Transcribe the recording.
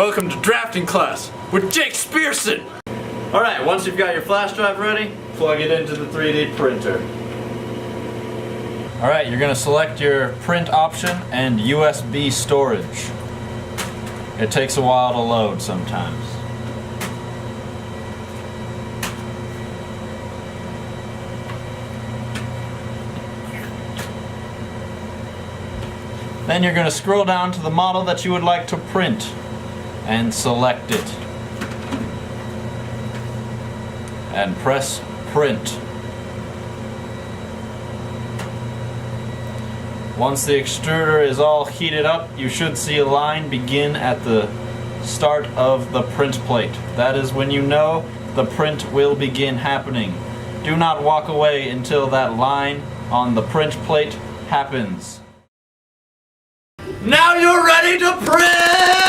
Welcome to drafting class with Jake Spearson. Alright, once you've got your flash drive ready, plug it into the 3D printer. Alright, you're going to select your print option and USB storage. It takes a while to load sometimes. Then you're going to scroll down to the model that you would like to print and select it. And press print. Once the extruder is all heated up, you should see a line begin at the start of the print plate. That is when you know the print will begin happening. Do not walk away until that line on the print plate happens. Now you're ready to print!